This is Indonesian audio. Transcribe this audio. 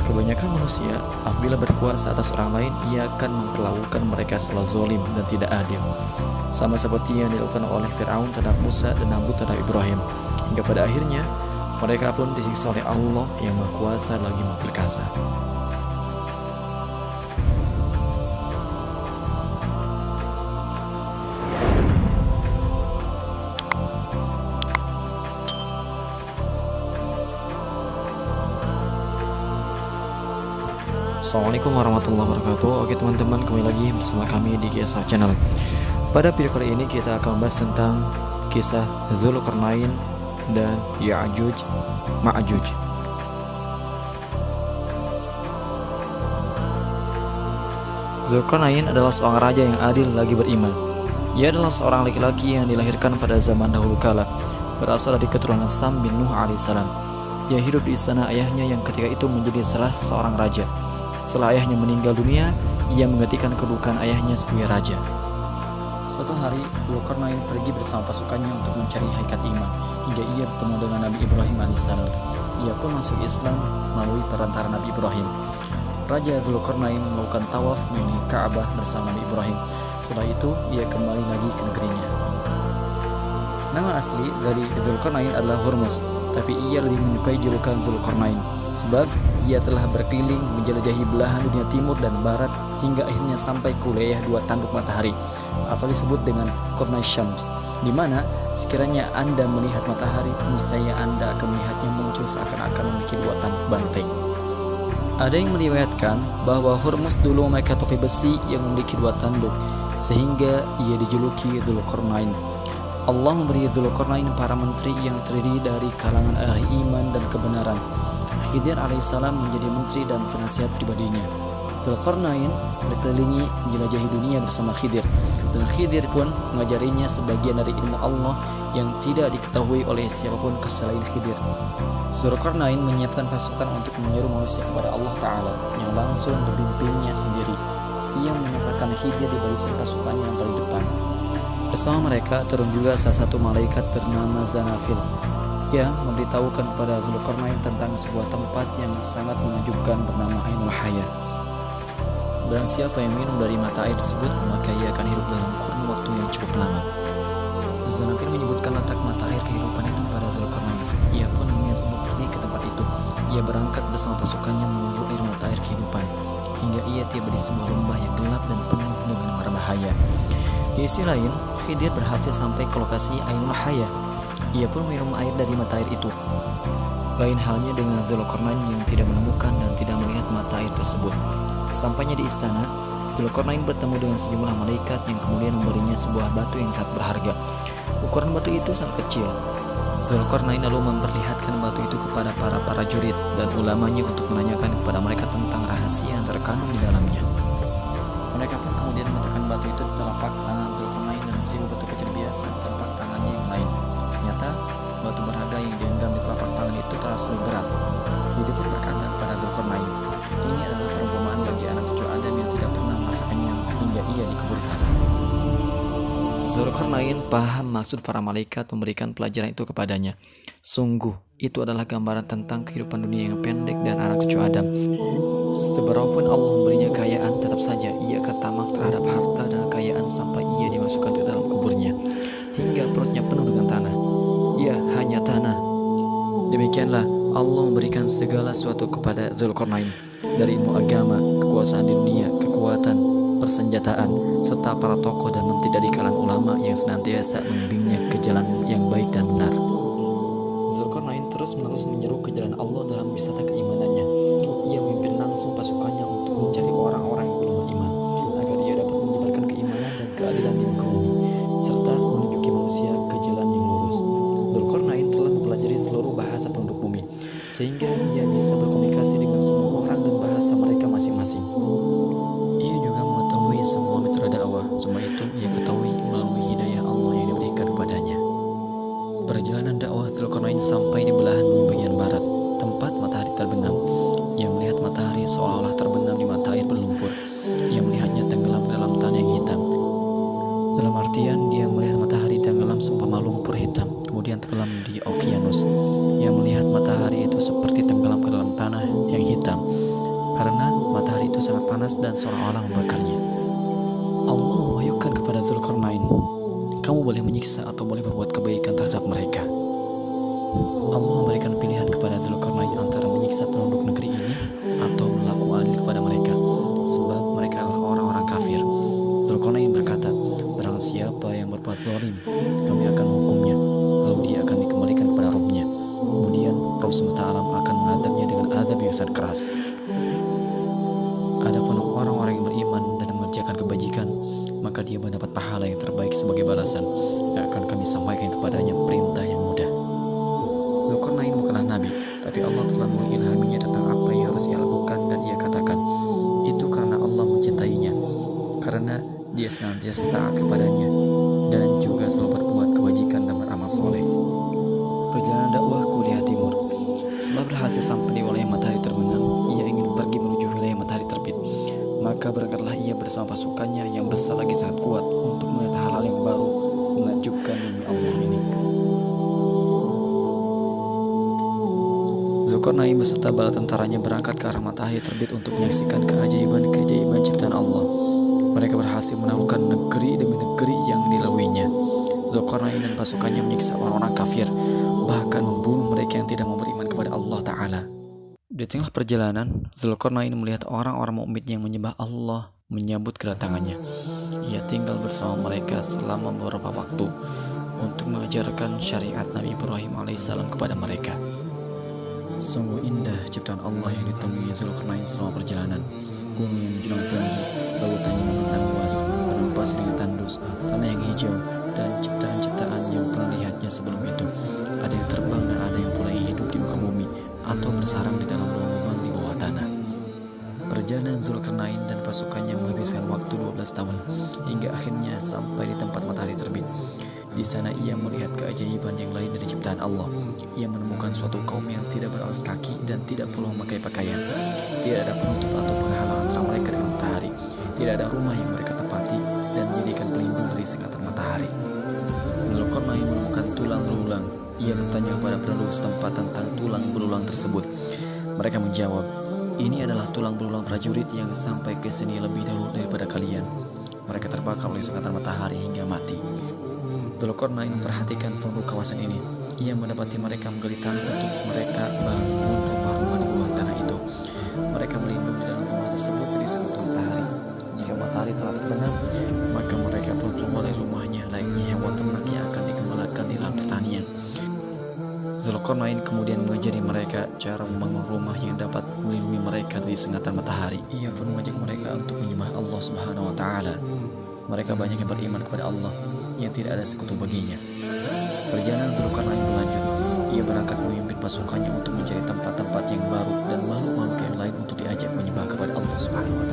Kebanyakan manusia apabila berkuasa atas orang lain, ia akan memperlakukan mereka secara zalim dan tidak adil, sama seperti yang dilakukan oleh Fir'aun terhadap Musa dan Namrud terhadap Ibrahim, hingga pada akhirnya mereka pun disiksa oleh Allah yang Maha Kuasa lagi Maha Perkasa. Assalamualaikum warahmatullahi wabarakatuh. Oke teman-teman, kembali lagi bersama kami di Kisah Channel. Pada video kali ini kita akan membahas tentang kisah Dzulqarnain dan Ya'juj Ma'juj. Dzulqarnain adalah seorang raja yang adil lagi beriman. Ia adalah seorang laki-laki yang dilahirkan pada zaman dahulu kala, berasal dari keturunan Sam bin Nuh alaihissalam. Dia hidup di istana ayahnya yang ketika itu menjadi salah seorang raja. Setelah ayahnya meninggal dunia, ia menggantikan kedudukan ayahnya sebagai raja. Suatu hari, Dzulqarnain pergi bersama pasukannya untuk mencari hakikat iman, hingga ia bertemu dengan Nabi Ibrahim alaihissalam. Ia pun masuk Islam melalui perantara Nabi Ibrahim. Raja Dzulqarnain melakukan tawaf menyelimuti Ka'bah bersama Nabi Ibrahim. Setelah itu, ia kembali lagi ke negerinya. Nama asli dari Dzulqarnain adalah Hurmuz, tapi ia lebih menyukai julukan Dzulqarnain sebab ia telah berkeliling menjelajahi belahan dunia timur dan barat hingga akhirnya sampai ke wilayah dua tanduk matahari atau disebut dengan Qarnai Syams, di mana sekiranya Anda melihat matahari, niscaya Anda akan melihatnya muncul seakan-akan memiliki dua tanduk banteng. Ada yang meriwayatkan bahwa Hurmuz dulu memakai topi besi yang memiliki dua tanduk sehingga ia dijuluki Dzulqarnain. Allah memberi Dzulqarnain para menteri yang terdiri dari kalangan ahli iman dan kebenaran. Khidir alaihissalam menjadi menteri dan penasihat pribadinya. Dzulqarnain berkelilingi menjelajahi dunia bersama Khidir, dan Khidir pun mengajarinya sebagian dari ilmu Allah yang tidak diketahui oleh siapapun selain Khidir. Dzulqarnain menyiapkan pasukan untuk menyeru manusia kepada Allah Ta'ala yang langsung dipimpinnya sendiri. Ia menempatkan Khidir di barisan pasukannya yang paling depan. Bersama mereka turun juga salah satu malaikat bernama Zanafil. Ia memberitahukan kepada Dzulqarnain tentang sebuah tempat yang sangat menakjubkan bernama Ainul Haya. Dan siapa yang minum dari mata air tersebut, maka ia akan hidup dalam kurun waktu yang cukup lama. Zanafil menyebutkan letak mata air kehidupan itu kepada Dzulqarnain. Ia pun berniat untuk pergi ke tempat itu. Ia berangkat bersama pasukannya menuju air mata air kehidupan, hingga ia tiba di sebuah lembah yang gelap dan penuh dengan berbahaya. Di sisi lain, Khidir berhasil sampai ke lokasi Ainul Haya. Ia pun minum air dari mata air itu. Lain halnya dengan Dzulqarnain yang tidak menemukan dan tidak melihat mata air tersebut. Sampainya di istana, Dzulqarnain bertemu dengan sejumlah malaikat yang kemudian memberinya sebuah batu yang sangat berharga. Ukuran batu itu sangat kecil. Dzulqarnain lalu memperlihatkan batu itu kepada para prajurit dan ulamanya untuk menanyakan kepada mereka tentang rahasia yang terkandung di dalamnya. Mereka pun kemudian meletakkan batu itu di telapak tangan Dzulqarnain dan 1000 batu kecil biasa di telapak tangannya yang lain. Ternyata batu berharga yang digenggam di telapak tangan itu terasa lebih berat. Khidir pun berkata kepada Dzulqarnain, ini adalah perumpamaan bagi anak cucu Adam yang tidak pernah merasa kenyang hingga ia dikubur di tanah. Dzulqarnain paham maksud para malaikat memberikan pelajaran itu kepadanya. Sungguh, itu adalah gambaran tentang kehidupan dunia yang pendek dan anak cucu Adam. Seberapapun Allah memberinya kekayaan, tetap saja ia akan tamak terhadap harta dan kekayaan sampai ia dimasukkan ke dalam kuburnya, hingga perutnya penuh dengan tanah. Ia hanya tanah. Demikianlah Allah memberikan segala sesuatu kepada Dzulqarnain, dari ilmu agama, kekuasaan di dunia, kekuatan, persenjataan, serta para tokoh dan menteri dari kalangan ulama yang senantiasa membimbingnya ke jalan yang baik dan benar. Dzulqarnain terus-menerus menyeru ke jalan Allah dalam wisata keimanannya. Ia memimpin langsung pasukannya untuk mencari orang-orang yang belum beriman, agar ia dapat menyebarkan keimanan dan keadilan di muka bumi, serta menunjuki manusia ke jalan yang lurus. Dzulqarnain telah mempelajari seluruh bahasa penduduk bumi, sehingga ia bisa berkomunikasi dengan semua orang dan bahasa mereka masing-masing. Ia juga mengetahui semua metode dakwah. Semua itu ia ketahui melalui hidayah Allah yang diberikan kepadanya. Perjalanan dakwah Dzulqarnain sampai di belahan bumi bagian barat, tempat matahari terbenam. Ia melihat matahari seolah-olah terbenam di mata air berlumpur. Ia melihatnya tenggelam ke dalam tanah yang hitam. Dalam artian, dia melihat matahari tenggelam seumpama lumpur hitam, kemudian tenggelam di okeanus. Ia melihat matahari itu seperti tenggelam ke dalam tanah yang hitam. hitam, karena matahari itu sangat panas dan seolah-olah membakarnya. Allah mewahyukan kepada Dzulqarnain, kamu boleh menyiksa atau boleh berbuat kebaikan terhadap mereka. Allah memberikan pilihan kepada Dzulqarnain antara menyiksa penduduk negeri ini atau berlaku adil kepada mereka, sebab mereka adalah orang-orang kafir. Dzulqarnain berkata, barang siapa yang berbuat zalim, kami akan menghukumnya, lalu dia akan dikembalikan kepada Rabb-nya. Kemudian Rabb semesta alam akan mengadabnya dengan azab yang sangat keras. Adapun orang-orang yang beriman dan mengerjakan kebajikan, maka dia mendapat pahala yang terbaik sebagai balasan yang akan kami sampaikan kepadanya perintah yang mudah. Dzulqarnain bukanlah nabi, tapi Allah telah mengilhaminya tentang apa yang harus ia lakukan, dan ia katakan itu karena Allah mencintainya, karena dia senantiasa taat kepadanya dan juga selalu berbuat kebajikan dan beramal soleh. Perjalanan dakwah kuliah timur. Setelah berhasil sampai di wilayah matahari terbenam, ia ingin pergi menuju wilayah matahari terbit. Maka berangkatlah ia bersama pasukannya yang besar lagi sangat kuat untuk melihat hal-hal yang baru menakjubkan bumi Allah ini. Dzulqarnain beserta bala tentaranya berangkat ke arah matahari terbit untuk menyaksikan keajaiban-keajaiban ciptaan Allah. Mereka berhasil menaklukkan negeri demi negeri yang dilaluinya. Dzulqarnain dan pasukannya menyiksa orang-orang kafir, bahkan membunuh mereka yang tidak mau beriman kepada Allah Ta'ala. Di tengah perjalanan, Dzulqarnain melihat orang-orang mukmin yang menyembah Allah menyambut kedatangannya. Ia tinggal bersama mereka selama beberapa waktu untuk mengajarkan syariat Nabi Ibrahim alaihissalam kepada mereka. Sungguh indah ciptaan Allah yang ditemui Dzulqarnain selama perjalanan. Gunung yang menjulang tinggi, lautan yang membentang luas, padang pasir yang tandus, tanah yang hijau, dan ciptaan-ciptaan yang pernah lihatnya sebelum itu. Ada yang terbang dan ada yang pula hidup di muka bumi atau bersarang di dalam lubang di bawah tanah. Perjalanan Dzulqarnain dan pasukannya menghabiskan waktu 12 tahun hingga akhirnya sampai di tempat matahari terbit. Di sana ia melihat keajaiban yang lain dari ciptaan Allah. Ia menemukan suatu kaum yang tidak beralas kaki dan tidak pula memakai pakaian. Tidak ada penutup atau penghalang antara mereka dengan matahari. Tidak ada rumah yang mereka tepati dan menjadikan pelindung dari sengatan matahari. Dzulqarnain menemukan tulang belulang. Ia bertanya kepada penduduk setempat tentang tulang belulang tersebut. Mereka menjawab, ini adalah tulang belulang prajurit yang sampai ke sini lebih dahulu daripada kalian. Mereka terbakar oleh sengatan matahari hingga mati. Dzulqarnain memperhatikan penduduk kawasan ini. Ia mendapati mereka menggali tanah untuk mereka bangun rumah-rumah di bawah tanah itu. Mereka berlindung di dalam rumah tersebut dari sengatan matahari. Jika matahari telah terbenam, maka mereka pun keluar dari rumahnya layaknya hewan ternak yang akan dikembalakan di dalam pertanian. Dzulqarnain kemudian mengajari mereka cara membangun rumah yang dapat melindungi mereka dari sengatan matahari. Ia pun mengajak mereka untuk menyembah Allah Subhanahu wa Ta'ala. Mereka banyak yang beriman kepada Allah yang tidak ada sekutu baginya. Perjalanan Dzulqarnain berlanjut. Ia berangkat memimpin pasukannya untuk mencari tempat-tempat yang baru dan makhluk-makhluk yang lain untuk diajak menyembah kepada Allah Subhanahu wa Ta'ala.